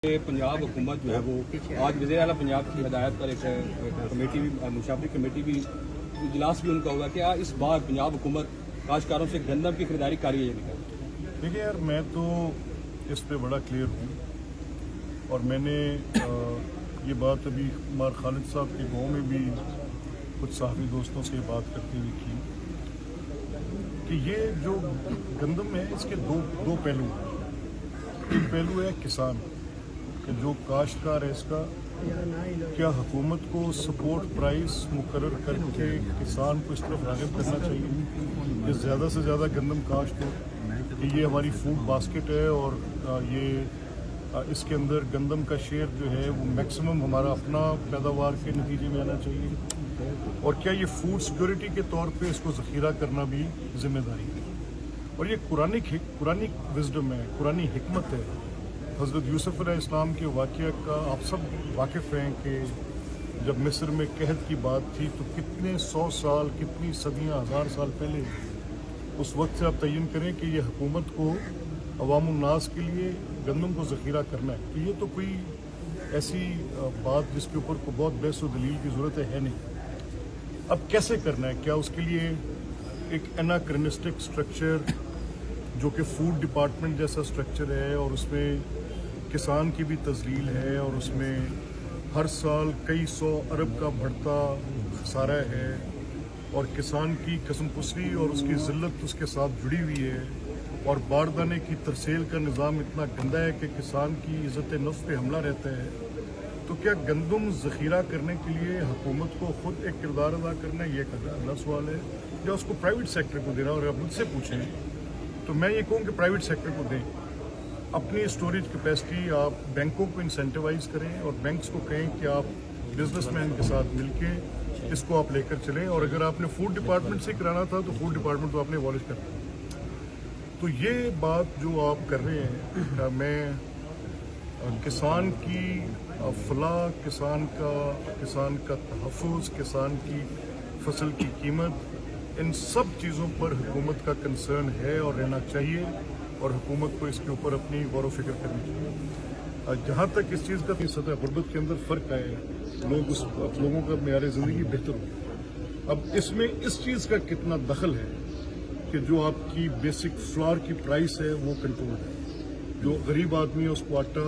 पंजाब हुकूमत जो है वो आज वज़ीर आला पंजाब की हिदायत पर एक कमेटी भी मुशावरी कमेटी भी इजलास भी उनका होगा। क्या इस बार पंजाब हुकूमत काश्तकारों से गंदम की खरीदारी कर रही है? देखिए यार, मैं तो इस पे बड़ा क्लियर हूँ और मैंने ये बात अभी उमर खालिद साहब के गाँव में भी कुछ सहाफ़ी दोस्तों से बात करते हुए की कि ये जो गंदम है इसके दो पहलू हैं। एक पहलू है किसान कि जो काश्तकार है इसका क्या हुकूमत को सपोर्ट प्राइस मुकर्रर करके किसान को इस तरफ राग़िब करना चाहिए कि ज़्यादा से ज़्यादा गंदम काश्त हो, कि ये हमारी फूड बास्केट है और ये इसके अंदर गंदम का शेयर जो है वो मैक्सिमम हमारा अपना पैदावार के नतीजे में आना चाहिए, और क्या ये फूड सिक्योरिटी के तौर पे इसको ज़ख़ीरा करना भी ज़िम्मेदारी है। और ये कुरानी विज़डम है, कुरानी हिकमत है। हज़रत यूसुफ़ अलैहिस्सलाम के वाक़या का आप सब वाकिफ़ हैं कि जब मिस्र में कहत की बात थी तो कितने 100 साल, कितनी सदियाँ, 1000 साल पहले उस वक्त से आप तयन करें कि ये हुकूमत को अवामुन नास के लिए गंदम को ज़ख़ीरा करना है। तो ये तो कोई ऐसी बात जिसके ऊपर को बहुत बहस व दलील की ज़रूरत है नहीं। अब कैसे करना है? क्या उसके लिए एक एनाक्रोनिस्टिक स्ट्रक्चर जो कि फूड डिपार्टमेंट जैसा स्ट्रक्चर है और उसमें किसान की भी तज़लील है और उसमें हर साल कई 100 अरब का बढ़ता खसारा है और किसान की कसमपुसरी और उसकी ज़िल्लत उसके साथ जुड़ी हुई है और बारदाने की तरसेल का निज़ाम इतना गंदा है कि किसान की इज़्ज़त नफ्स पे हमला रहता है। तो क्या गंदम ज़ख़ीरा करने के लिए हुकूमत को खुद एक किरदार अदा करना है? ये एक अगला सवाल है, या उसको प्राइवेट सेक्टर को देना। और आप मुझसे पूछें तो मैं ये कहूँ कि प्राइवेट सेक्टर को दें। अपनी स्टोरेज कैपेसिटी आप बैंकों को इंसेंटिवाइज करें और बैंक्स को कहें कि आप बिजनेसमैन के साथ मिलके इसको आप लेकर चलें, और अगर आपने फूड डिपार्टमेंट से कराना था तो फूड डिपार्टमेंट तो आपने अबॉलिश कर दिया। तो ये बात जो आप कर रहे हैं, मैं किसान की फलाह, किसान का तहफ़्फ़ुज़, किसान की फसल की कीमत, इन सब चीज़ों पर हुकूमत का कंसर्न है और रहना चाहिए, और हुकूमत को इसके ऊपर अपनी गौर व फिक्र करनी चाहिए। जहाँ तक इस चीज़ का सतह गुर्बत के अंदर फ़र्क आए, लोगों का मेयार ज़िंदगी बेहतर हो। अब इसमें इस चीज़ का कितना दखल है कि जो आपकी बेसिक फ्लावर की प्राइस है वो कंट्रोल है, जो गरीब आदमी है उसको आटा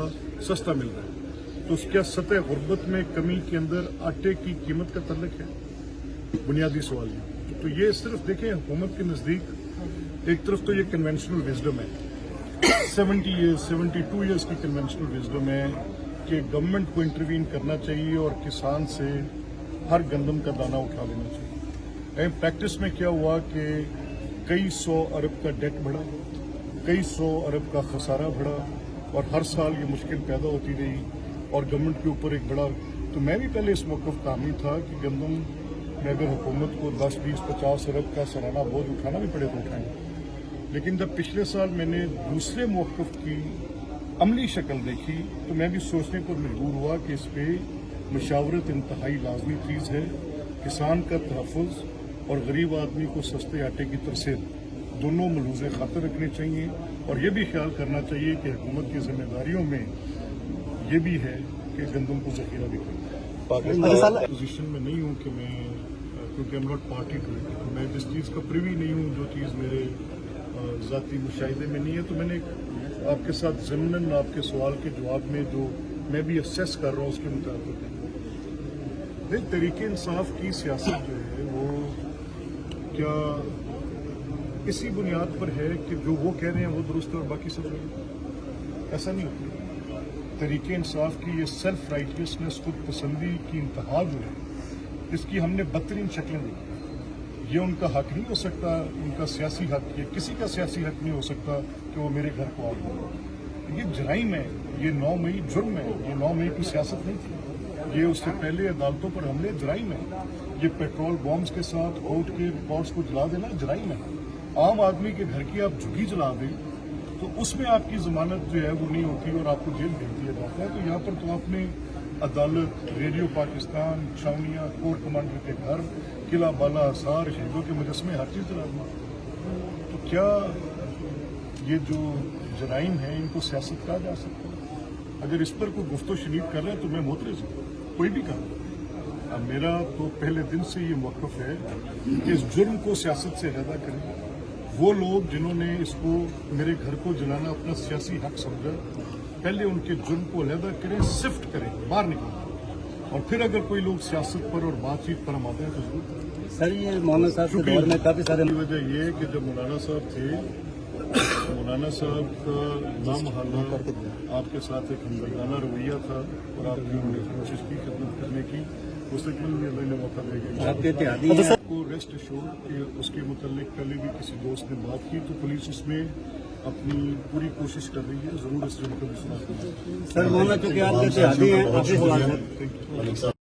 सस्ता मिल रहा है, तो उसके सतह गुर्बत में कमी के अंदर आटे की कीमत का तल्लुक है? बुनियादी सवाल है। तो ये सिर्फ देखें, हुकूमत के नज़दीक एक तरफ तो ये कन्वेंशनल विजडम है, 72 ईयर्स की कन्वेंशनल विजडम है कि गवर्नमेंट को इंटरवीन करना चाहिए और किसान से हर गंदम का दाना उठा लेना चाहिए। प्रैक्टिस में क्या हुआ कि कई 100 अरब का डेट बढ़ा, कई 100 अरब का खसारा बढ़ा, और हर साल ये मुश्किल पैदा होती रही और गवर्नमेंट के ऊपर एक बड़ा। तो मैं भी पहले इस मौक़िफ़ का हामी था कि गंदम में अगर हुकूमत को 10, 20, 50 अरब का सालाना बोझ उठाना भी पड़े तो उठाएं। लेकिन जब पिछले साल मैंने दूसरे मौक़िफ़ की अमली शक्ल देखी तो मैं भी सोचने पर मजबूर हुआ कि इस पर मशावरत इंतहाई लाजमी चीज़ है। किसान का तहफ़्फ़ुज़ और गरीब आदमी को सस्ते आटे की तरसेल दोनों मलूज़े खातिर रखने चाहिए, और ये भी ख्याल करना चाहिए कि हुकूमत की जिम्मेदारियों में ये भी है कि गंदम को ज़ख़ीरा भी करें। पोजीशन में नहीं हूँ कि मैं, क्योंकि I am not party to it, तो मैं जिस चीज़ का प्रिवी नहीं हूँ, जो चीज़ मेरे ज़ाती मुशाहिदे में नहीं है, तो मैंने आपके साथ ज़िम्नन आपके सवाल के जवाब में जो मैं भी असेस कर रहा हूँ उसके मुताबिक तहरीक इंसाफ की सियासत जो है वो क्या इसी बुनियाद पर है कि जो वो कह रहे हैं वो दुरुस्त है और बाकी सब गलत? ऐसा नहीं होता। तहरीक इंसाफ की ये सेल्फ राइटियसनेस, खुद पसंदी की इंतहा जो है, इसकी हमने बदतरीन शक्लें देखी। ये उनका हक नहीं हो सकता, उनका सियासी हक, ये किसी का सियासी हक नहीं हो सकता कि वो मेरे घर को आए। ये जराइम है, ये 9 मई जुर्म है, ये 9 मई की सियासत नहीं थी, ये उससे पहले अदालतों पर हमले जराइम है। ये पेट्रोल बॉम्ब्स के साथ कोर्ट के रिकॉर्ड्स को जला देना जराइम है। आम आदमी के घर की आप झुग्गी जला दें तो उसमें आपकी जमानत जो है वो नहीं होती और आपको जेल भेज दिया जाता है। तो यहाँ पर तो आपने अदालत, रेडियो पाकिस्तान, छावनियाँ, कोर कमांडर के घर, किला बाला हिसार, शहीदों के मुजस्मे, हर चीज़ जला दी। तो क्या ये जो जराइम है इनको सियासत कहा जा सकता है? अगर इस पर कोई गुफ्तो शनीद कर रहा है तो मैं मोतरज़ हूँ, कोई भी कर। अब मेरा तो पहले दिन से ये मौक़िफ़ है कि इस जुर्म को सियासत से अलहदा करें। वो लोग जिन्होंने इसको मेरे घर को जलाना अपना सियासी हक समझा, पहले उनके जुर्म को अलहदा करें, सिफ्ट करें, बाहर निकालें, और फिर अगर कोई लोग सियासत पर और बातचीत पर हम आते हैं तो जरूर। सर ये मौलाना साहब के दौर में काफी सारे वजह ये है कि जब मौलाना साहब थे, मौलाना साहब का नामहाला आपके साथ एक हमदर्दाना रवैया था और आपकी उन्होंने कोशिश की खिदमत करने की, उससे भी अल्लाह ने मौका दे गया। आपके इत्तेहादी हैं। आपको रेस्ट एश्योर कि उसके मुतालिक पहले भी किसी दोस्त ने बात की तो पुलिस उसमें अपनी पूरी कोशिश कर रही है, जरूर इस जुर्म को भी सुना। सर मौलाना चूंकि आपके इत्तेहादी हैं, आपके सवाल थैंक यू।